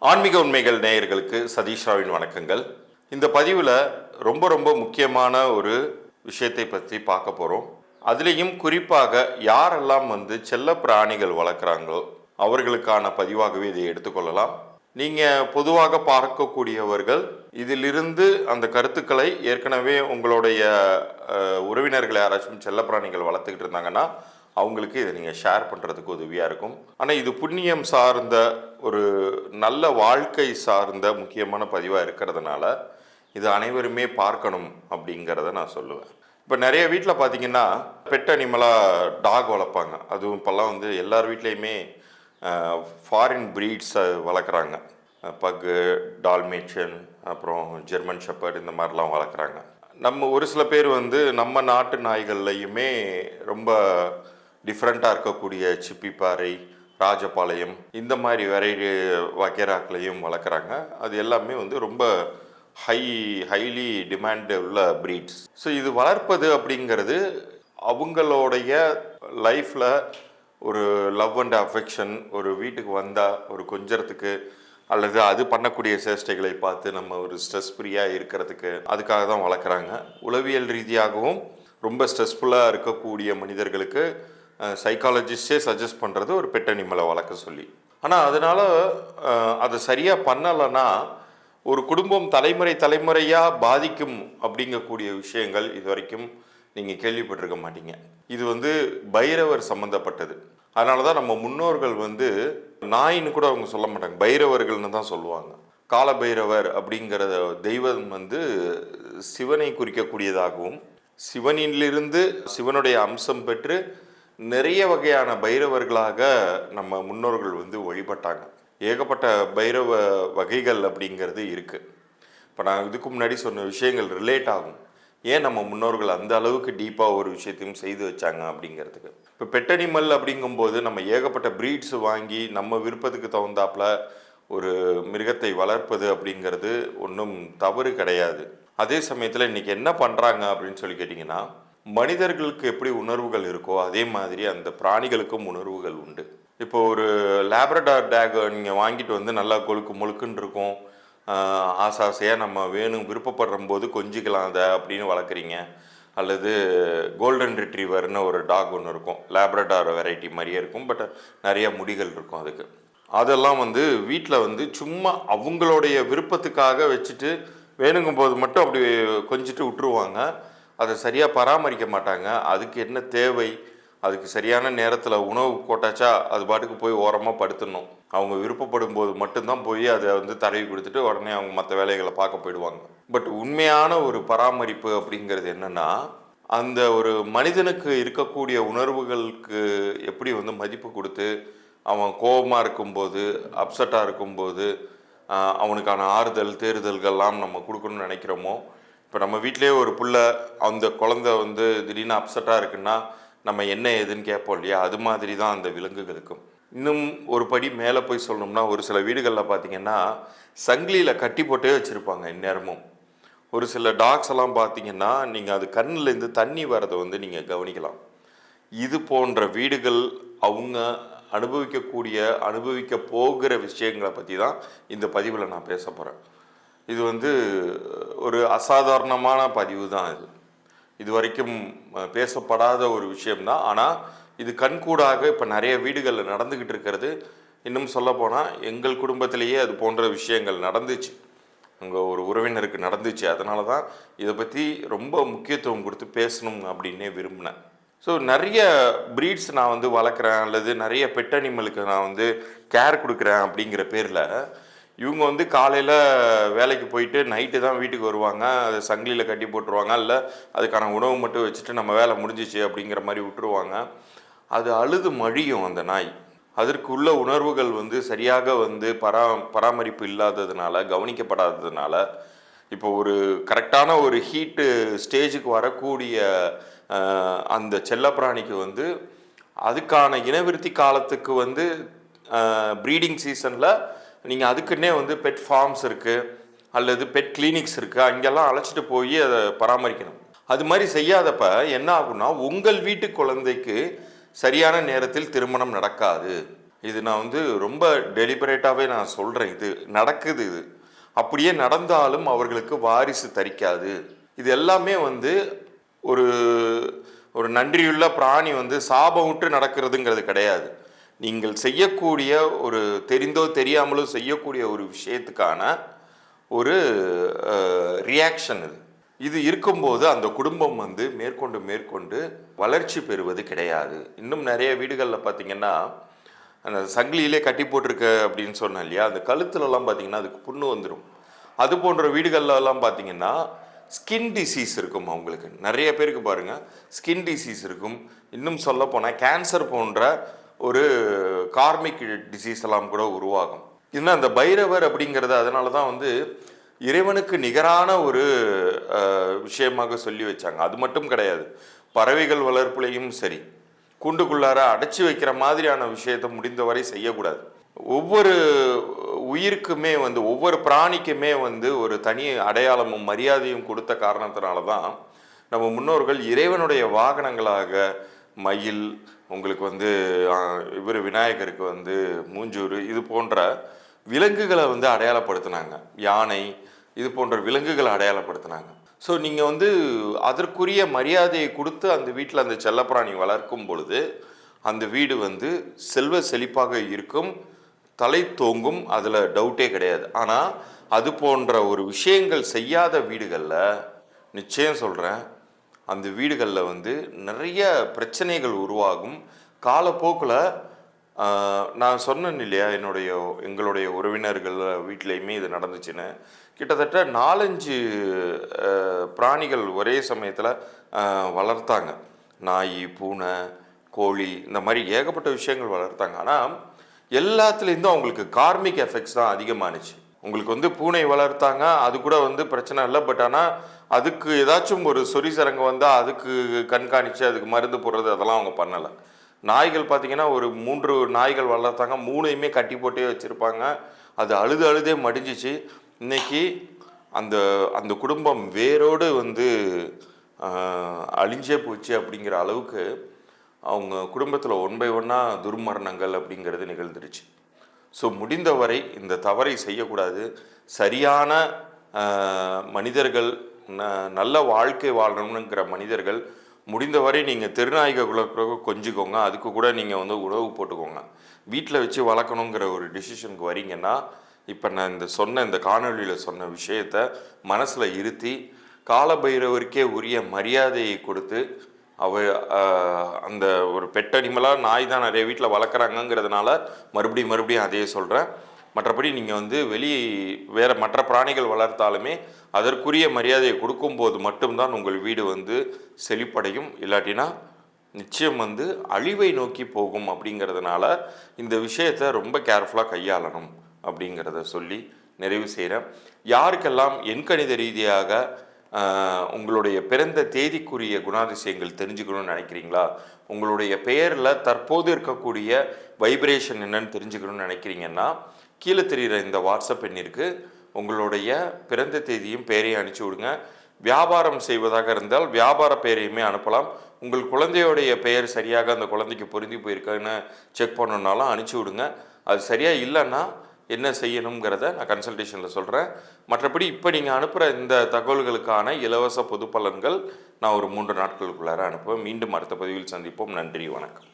ஆன்மீக உண்மைகள் நேயர்களுக்கு சதீஷ் ராவின் வணக்கங்கள். இந்த பதிவில் ரொம்ப ரொம்ப முக்கியமான ஒரு விஷயத்தை பற்றி பார்க்க போகிறோம். அதுலேயும் குறிப்பாக யாரெல்லாம் செல்ல பிராணிகள் வளர்க்குறாங்களோ அவர்களுக்கான பதிவாகவே இதை எடுத்துக்கொள்ளலாம். நீங்கள் பொதுவாக பார்க்கக்கூடியவர்கள் இதிலிருந்து அந்த கருத்துக்களை ஏற்கனவே உங்களுடைய உறவினர்கள் யாராச்சும் செல்ல பிராணிகள் வளர்த்துக்கிட்டு இருந்தாங்கன்னா அவங்களுக்கு இதை நீங்கள் ஷேர் பண்ணுறதுக்கு உதவியாக இருக்கும். ஆனால் இது புண்ணியம் சார்ந்த ஒரு நல்ல வாழ்க்கை சார்ந்த முக்கியமான பதிவாக இருக்கிறதுனால இது அனைவருமே பார்க்கணும் அப்படிங்கிறத நான் சொல்லுவேன். இப்போ நிறைய வீட்டில் பார்த்தீங்கன்னா பெட் அனிமலாக டாக் வளர்ப்பாங்க. அதுவும் இப்போல்லாம் எல்லார் வீட்லேயுமே ஃபாரின் ப்ரீட்ஸை வளர்க்குறாங்க. பக்கு, டால்மேஷியன், அப்புறம் ஜெர்மன் ஷெப்பர்ட், இந்த மாதிரிலாம் வளர்க்குறாங்க. நம்ம ஒரு சில பேர் நம்ம நாட்டு நாய்கள்லையுமே ரொம்ப டிஃப்ரெண்ட்டாக இருக்கக்கூடிய சிப்பிப்பாறை, ராஜபாளையம், இந்த மாதிரி வெரைட்டி வகைராக்களையும் வளர்க்குறாங்க. அது எல்லாமே ரொம்ப ஹைலி டிமாண்ட் உள்ள ப்ரீட்ஸ். ஸோ இது வளர்ப்பது அப்படிங்கிறது அவங்களுடைய லைஃப்பில் ஒரு லவ் அண்ட் அஃபெக்ஷன், ஒரு வீட்டுக்கு வந்தால் ஒரு கொஞ்சறதுக்கு அல்லது அது பண்ணக்கூடிய சேஷ்டைகளை பார்த்து நம்ம ஒரு ஸ்ட்ரெஸ் ஃப்ரீயாக இருக்கிறதுக்கு அதுக்காக தான் வளர்க்குறாங்க. உளவியல் ரீதியாகவும் ரொம்ப ஸ்ட்ரெஸ்ஃபுல்லாக இருக்கக்கூடிய மனிதர்களுக்கு சைக்காலஜிஸ்டே சஜஸ்ட் பண்ணுறது ஒரு பெட் அனிமலை வளர்க்க சொல்லி. ஆனால் அதனால் அதை சரியாக பண்ணலைன்னா ஒரு குடும்பம் தலைமுறையாக பாதிக்கும் அப்படிங்கக்கூடிய விஷயங்கள் இது வரைக்கும் நீங்கள் கேள்விப்பட்டிருக்க மாட்டீங்க. இது பைரவர் சம்மந்தப்பட்டது. அதனால தான் நம்ம முன்னோர்கள் நாயின்னு கூட அவங்க சொல்ல மாட்டாங்க, பைரவர்கள்னு தான் சொல்லுவாங்க. கால பைரவர் அப்படிங்கிற தெய்வம் சிவனை குறிக்கக்கூடியதாகவும் சிவனிலிருந்து சிவனுடைய அம்சம் பெற்று நிறைய வகையான பைரவர்களாக நம்ம முன்னோர்கள் வழிபட்டாங்க. ஏகப்பட்ட பைரவ வகைகள் அப்படிங்கிறது இருக்குது. இப்போ நான் இதுக்கு முன்னாடி சொன்ன விஷயங்கள் ரிலேட் ஆகும். ஏன் நம்ம முன்னோர்கள் அந்த அளவுக்கு டீப்பாக ஒரு விஷயத்தையும் செய்து வச்சாங்க அப்படிங்கிறதுக்கு. இப்போ பெட் அனிமல் அப்படிங்கும்போது நம்ம ஏகப்பட்ட ப்ரீட்ஸ் வாங்கி நம்ம விருப்பத்துக்கு தகுந்தாப்புல ஒரு மிருகத்தை வளர்ப்பது அப்படிங்கிறது ஒன்றும் தவறு கிடையாது. அதே சமயத்தில் இன்றைக்கி என்ன பண்ணுறாங்க அப்படின்னு சொல்லி கேட்டிங்கன்னா, மனிதர்களுக்கு எப்படி உணர்வுகள் இருக்கோ அதே மாதிரி அந்த பிராணிகளுக்கும் உணர்வுகள் உண்டு. இப்போ ஒரு லேப்ரடார் டாக் நீங்கள் வாங்கிட்டு நல்லா கொழுக்கு முழுக்குன்னு இருக்கும். ஆசையாக நம்ம விருப்பப்படுற போது கொஞ்சிக்கலாம் அதை அப்படின்னு வளர்க்குறீங்க. அல்லது கோல்டன் ரிட்ரீவர்னு ஒரு டாக் ஒன்று இருக்கும், லேப்ரடார் வெரைட்டி மாதிரியே இருக்கும், பட் நிறைய முடிகள் இருக்கும் அதுக்கு. அதெல்லாம் வீட்டில் சும்மா அவங்களுடைய விருப்பத்துக்காக வச்சுட்டு வேணுங்கும் போது மட்டும் அப்படி கொஞ்சிட்டு விட்டுருவாங்க. அதை சரியாக பராமரிக்க மாட்டாங்க. அதுக்கு என்ன தேவை, அதுக்கு சரியான நேரத்தில் உணவு போட்டாச்சா அது பாட்டுக்கு போய் ஓரமாக படுத்துடணும். அவங்க விருப்பப்படும் போது மட்டும்தான் போய் அதை தடவி கொடுத்துட்டு உடனே அவங்க மற்ற வேலைகளை பார்க்க போயிடுவாங்க. பட் உண்மையான ஒரு பராமரிப்பு அப்படிங்கிறது என்னென்னா, அந்த ஒரு மனிதனுக்கு இருக்கக்கூடிய உணர்வுகளுக்கு எப்படி மதிப்பு கொடுத்து அவன் கோபமாக இருக்கும்போது, அப்செட்டாக இருக்கும்போது அவனுக்கான ஆறுதல் தேறுதல்கள்லாம் நம்ம கொடுக்கணும்னு நினைக்கிறோமோ. இப்போ நம்ம வீட்டிலே ஒரு புள்ள அந்த குழந்தை திடீர்னு அப்செட்டாக இருக்குன்னா நம்ம என்ன ஏதுன்னு கேட்போம் இல்லையா? அது மாதிரி தான் அந்த விலங்குகளுக்கும். இன்னும் ஒரு படி மேலே போய் சொல்லணும்னா, ஒரு சில வீடுகளில் பார்த்திங்கன்னா சங்கிலியில் கட்டி போட்டே வச்சுருப்பாங்க இந்நேரமும். ஒரு சில டாக்ஸ் எல்லாம் பார்த்திங்கன்னா நீங்கள் அது கண்ணிலேருந்து தண்ணி வரதை நீங்கள் கவனிக்கலாம். இது போன்ற வீடுகள் அவங்க அனுபவிக்க போகிற விஷயங்களை பற்றி தான் இந்த பதிவில் நான் பேச போகிறேன். இது ஒரு அசாதாரணமான பதிவு தான். இது வரைக்கும் பேசப்படாத ஒரு விஷயம்தான். ஆனால் இது கண்கூடாக இப்போ நிறைய வீடுகளில் நடந்துக்கிட்டு இருக்கிறது. இன்னும் சொல்லப்போனால் எங்கள் குடும்பத்திலேயே அது போன்ற விஷயங்கள் நடந்துச்சு, அங்கே ஒரு உறவினருக்கு நடந்துச்சு. அதனால தான் இதை பற்றி ரொம்ப முக்கியத்துவம் கொடுத்து பேசணும் அப்படின்னே விரும்பினேன். ஸோ நிறைய ப்ரீட்ஸ் நான் வளர்க்குறேன் அல்லது நிறைய பெட் அனிமலுக்கு நான் கேர் கொடுக்குறேன் அப்படிங்கிற பேரில் இவங்க காலையில் வேலைக்கு போயிட்டு நைட்டு தான் வீட்டுக்கு வருவாங்க. அதை சங்கிலியில் கட்டி போட்டுருவாங்க, இல்லை அதுக்கான உணவு மட்டும் வச்சுட்டு நம்ம வேலை முடிஞ்சிச்சு அப்படிங்கிற மாதிரி விட்டுருவாங்க. அது அழுது மழியும் அந்த நாய். அதற்கு உள்ள உணர்வுகள் சரியாக பராமரிப்பு இல்லாததுனால, கவனிக்கப்படாததுனால இப்போ ஒரு கரெக்டான ஒரு ஹீட்டு ஸ்டேஜுக்கு வரக்கூடிய அந்த செல்லப்பிராணிக்கு அதுக்கான இனவிருத்தி காலத்துக்கு ப்ரீடிங் சீசனில் நீங்கள் அதுக்குன்னே பெட் ஃபார்ம்ஸ் இருக்குது அல்லது பெட் கிளினிக்ஸ் இருக்குது, அங்கெல்லாம் அழைச்சிட்டு போய் அதை பராமரிக்கணும். அது மாதிரி செய்யாதப்ப என்ன ஆகும்னா, உங்கள் வீட்டு குழந்தைக்கு சரியான நேரத்தில் திருமணம் நடக்காது. இது நான் வந்து ரொம்ப டெலிபரேட்டாகவே நான் சொல்கிறேன். இது நடக்குது. இது அப்படியே நடந்தாலும் அவர்களுக்கு வாரிசு தரிக்காது. இது எல்லாமே வந்து ஒரு ஒரு நன்றியுள்ள பிராணி வந்து சாபம் விட்டு நடக்கிறதுங்கிறது கிடையாது. நீங்கள் செய்யக்கூடிய ஒரு தெரிந்தோ தெரியாமலோ செய்யக்கூடிய ஒரு விஷயத்துக்கான ஒரு ரியாக்ஷன் இது. இது இருக்கும்போது அந்த குடும்பம் வந்து மேற்கொண்டு மேற்கொண்டு வளர்ச்சி பெறுவது கிடையாது. இன்னும் நிறைய வீடுகளில் பார்த்தீங்கன்னா அந்த சங்கிலியிலே கட்டி போட்டிருக்க அப்படின்னு சொன்னேன் இல்லையா, அந்த கழுத்துலலாம் பார்த்தீங்கன்னா அதுக்கு புண்ணு வந்துடும். அது போன்ற வீடுகள்லாம் பார்த்தீங்கன்னா ஸ்கின் டிசீஸ் இருக்கும். அவங்களுக்கு நிறைய பேருக்கு பாருங்கள் ஸ்கின் டிசீஸ் இருக்கும். இன்னும் சொல்ல போனால் கேன்சர் போன்ற ஒரு கார்மிக் டிசீஸ் எல்லாம் கூட உருவாகும். இன்னும் அந்த பைரவர் அப்படிங்கிறது அதனால தான் வந்து இறைவனுக்கு நிகரான ஒரு விஷயமாக சொல்லி வச்சாங்க. அது மட்டும் கிடையாது, பறவைகள் வளர்ப்புலையும் சரி, கூண்டுக்குள்ளார அடைச்சி வைக்கிற மாதிரியான விஷயத்தை முடிந்தவரை செய்யக்கூடாது. ஒவ்வொரு உயிருக்குமே வந்து ஒவ்வொரு பிராணிக்குமே வந்து ஒரு தனி அடையாளமும் மரியாதையும் கொடுத்த காரணத்தினால தான் நம்ம முன்னோர்கள் இறைவனுடைய வாகனங்களாக மயில், உங்களுக்கு வந்து இவர் விநாயகருக்கு வந்து மூஞ்சூறு, இது போன்ற விலங்குகளை வந்து அடையாளப்படுத்தினாங்க. யானை, இது போன்ற விலங்குகளை அடையாளப்படுத்தினாங்க. ஸோ நீங்கள் வந்து அதற்குரிய மரியாதையை கொடுத்து அந்த வீட்டில் அந்த செல்லப்பிராணி வளர்க்கும் பொழுது அந்த வீடு வந்து செல்வ செழிப்பாக இருக்கும், தலை தோங்கும், அதில் டவுட்டே கிடையாது. ஆனால் அது போன்ற ஒரு விஷயங்கள் செய்யாத வீடுகளில் நிச்சயம் சொல்கிறேன், அந்த வீடுகளில் வந்து நிறைய பிரச்சனைகள் உருவாகும். காலப்போக்கில் நான் சொன்னேன் இல்லையா, எங்களுடைய உறவினர்கள் வீட்லேயுமே இது நடந்துச்சுன்னு. கிட்டத்தட்ட 4-5 பிராணிகள் ஒரே சமயத்தில் வளர்த்தாங்க. நாய், பூனை, கோழி, இந்த மாதிரி ஏகப்பட்ட விஷயங்கள் வளர்த்தாங்க. ஆனால் எல்லாத்துலேருந்தும் அவங்களுக்கு கார்மிக் எஃபெக்ட்ஸ் தான் அதிகமானுச்சு. உங்களுக்கு வந்து பூனை வளர்த்தாங்க, அது கூட வந்து பிரச்சனை இல்லை. பட் ஆனால் அதுக்கு ஏதாச்சும் ஒரு சொறி சரங்கு வந்தால் அதுக்கு கண்காணித்து அதுக்கு மருந்து போடுறது அதெல்லாம் அவங்க பண்ணலை. நாய்கள் பார்த்திங்கன்னா ஒரு 3 நாய்கள் வளர்த்தாங்க, 3ஐயுமே கட்டி போட்டே வச்சுருப்பாங்க. அது அழுதே மடிஞ்சிச்சு. இன்றைக்கி அந்த அந்த குடும்பம் வேரோடு வந்து அழிஞ்சே போச்சு அப்படிங்கிற அளவுக்கு அவங்க குடும்பத்தில் 1 பை 1 துர்மரணங்கள் அப்படிங்கிறது நிகழ்ந்துருச்சு. ஸோ முடிந்தவரை இந்த தவறை செய்யக்கூடாது. சரியான மனிதர்கள், நல்ல வாழ்க்கை வாழணுங்கிற மனிதர்கள் முடிந்தவரை நீங்கள் தெருநாய்களை கொஞ்சிக்கோங்க. அதுக்கு கூட நீங்கள் வந்து உணவு போட்டுக்கோங்க. வீட்டில் வச்சு வளர்க்கணுங்கிற ஒரு டிசிஷனுக்கு வரீங்கன்னா, இப்போ நான் இந்த காணொலியில் சொன்ன விஷயத்தை மனசில் இருத்தி காலபைரவருக்கே உரிய மரியாதையை கொடுத்து அந்த ஒரு பெட் அனிமலாக நாய் தான் நிறைய வீட்டில் வளர்க்குறாங்கங்கிறதுனால மறுபடியும் அதையே சொல்கிறேன். மற்றபடி நீங்கள் வந்து வேறு மற்ற பிராணிகள் வளர்த்தாலுமே அதற்குரிய மரியாதையை கொடுக்கும்போது மட்டும்தான் உங்கள் வீடு வந்து செழிப்படையும். இல்லாட்டினா நிச்சயம் வந்து அழிவை நோக்கி போகும். அப்படிங்கிறதுனால இந்த விஷயத்தை ரொம்ப கேர்ஃபுல்லாக கையாளணும் அப்படிங்கிறத சொல்லி நிறைவு செய்கிறேன். யாருக்கெல்லாம் எண்கணித ரீதியாக உங்களுடைய பிறந்த தேதிக்குரிய குணாதிசயங்கள் தெரிஞ்சுக்கணும்னு நினைக்கிறீங்களா, உங்களுடைய பெயரில் தற்போது இருக்கக்கூடிய வைப்ரேஷன் என்னன்னு தெரிஞ்சுக்கணும்னு நினைக்கிறீங்கன்னா, கீழே தெரிகிற இந்த வாட்ஸ்அப் எண்ணிற்கு உங்களுடைய பிறந்த தேதியும் பெயரையும் அனுப்பிச்சி விடுங்க. வியாபாரம் செய்வதாக இருந்தால் வியாபார பெயரையுமே அனுப்பலாம். உங்கள் குழந்தையோடைய பெயர் சரியாக அந்த குழந்தைக்கு பொருந்தி போயிருக்கான்னு செக் பண்ணணுன்னாலும் அனுப்பிச்சி விடுங்க. அது சரியாக இல்லைன்னா என்ன செய்யணுங்கிறத நான் கன்சல்டேஷனில் சொல்கிறேன். மற்றபடி இப்போ நீங்கள் அனுப்புகிற இந்த தகவல்களுக்கான இலவச பொது பலன்கள் நான் ஒரு 3 நாட்களுக்குள்ளார அனுப்புவேன். மீண்டும் அடுத்த பதிவில் சந்திப்போம். நன்றி, வணக்கம்.